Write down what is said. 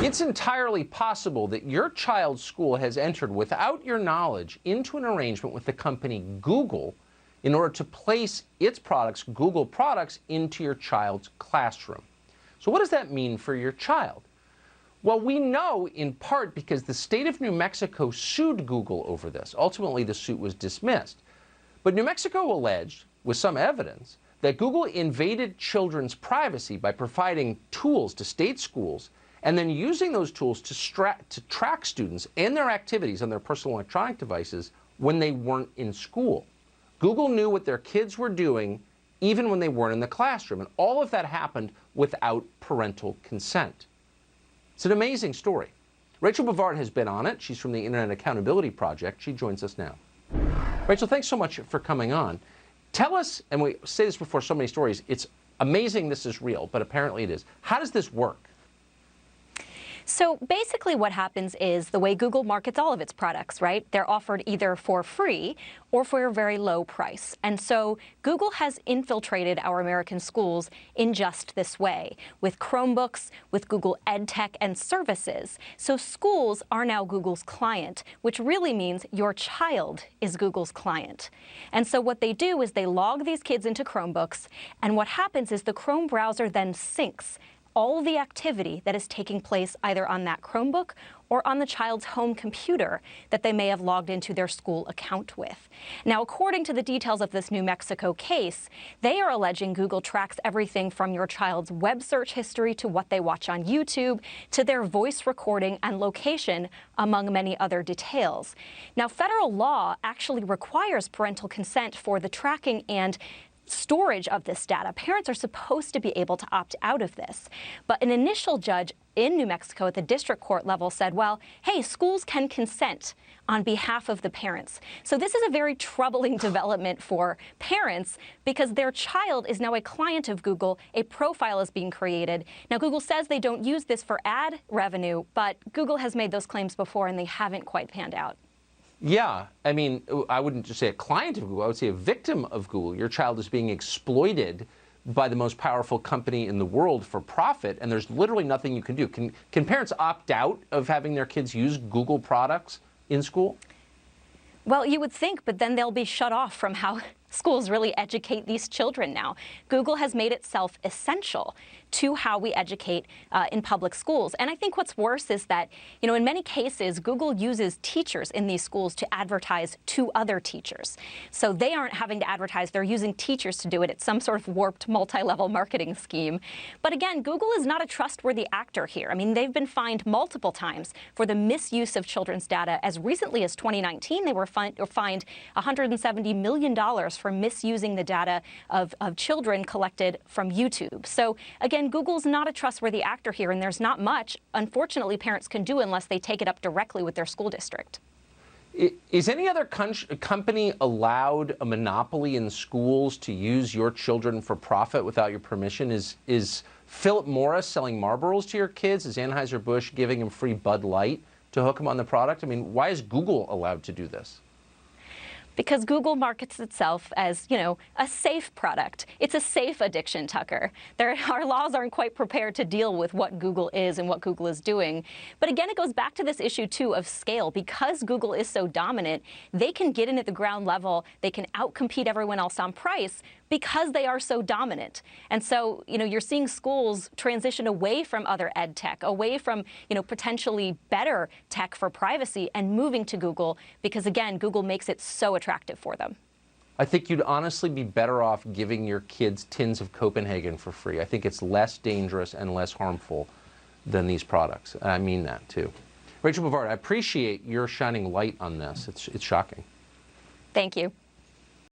It's entirely possible that your child's school has entered, without your knowledge, into an arrangement with the company Google in order to place its products, Google products, into your child's classroom. So what does that mean for your child? Well, we know in part because the state of New Mexico sued Google over this. Ultimately, the suit was dismissed. But New Mexico alleged, with some evidence, that Google invaded children's privacy by providing tools to state schools and then using those tools to track students and their activities on their personal electronic devices when they weren't in school. Google knew what their kids were doing even when they weren't in the classroom, and all of that happened without parental consent. It's an amazing story. Rachel Bovard has been on it. She's from the Internet Accountability Project. She joins us now. Rachel, thanks so much for coming on. Tell us, and we say this before so many stories, it's amazing this is real, but apparently it is. How does this work? So basically what happens is the way Google markets all of its products, right? They're offered either for free or for a very low price. And so Google has infiltrated our American schools in just this way, with Chromebooks, with Google EdTech and services. So schools are now Google's client, which really means your child is Google's client. And so what they do is they log these kids into Chromebooks, and what happens is the Chrome browser then syncs all the activity that is taking place either on that Chromebook or on the child's home computer that they may have logged into their school account with. Now, according to the details of this New Mexico case, they are alleging Google tracks everything from your child's web search history to what they watch on YouTube to their voice recording and location, among many other details. Now, federal law actually requires parental consent for the tracking and storage of this data. Parents are supposed to be able to opt out of this. But an initial judge in New Mexico at the district court level said, well, hey, schools can consent on behalf of the parents. So this is a very troubling development for parents because their child is now a client of Google. A profile is being created. Now, Google says they don't use this for ad revenue, but Google has made those claims before and they haven't quite panned out. Yeah, I mean, I wouldn't just say a client of Google, I would say a victim of Google. Your child is being exploited by the most powerful company in the world for profit, and there's literally nothing you can do. Can parents opt out of having their kids use Google products in school? Well, you would think, but then they'll be shut off from how schools really educate these children now. Google has made itself essential to how we educate in public schools. And I think what's worse is that, you know, in many cases, Google uses teachers in these schools to advertise to other teachers. So they aren't having to advertise, they're using teachers to do it. It's some sort of warped multi-level marketing scheme. But again, Google is not a trustworthy actor here. I mean, they've been fined multiple times for the misuse of children's data. As recently as 2019, they were fined $170 million for misusing the data of children collected from YouTube. So again, Google's not a trustworthy actor here, and there's not much, unfortunately, parents can do unless they take it up directly with their school district. Is any other company allowed a monopoly in schools to use your children for profit without your permission? Is Philip Morris selling Marlboros to your kids? Is Anheuser-Busch giving them free Bud Light to hook them on the product? I mean, why is Google allowed to do this? Because Google markets itself as, you know, a safe product. It's a safe addiction, Tucker. Our laws aren't quite prepared to deal with what Google is and what Google is doing. But again, it goes back to this issue, too, of scale. Because Google is so dominant, they can get in at the ground level. They can outcompete everyone else on price because they are so dominant. And so, you know, you're seeing schools transition away from other ed tech, away from, you know, potentially better tech for privacy and moving to Google because, again, Google makes it so attractive for them. I think you'd honestly be better off giving your kids tins of Copenhagen for free. I think it's less dangerous and less harmful than these products. And I mean that, too. Rachel Bovard, I appreciate your shining light on this. It's shocking. Thank you.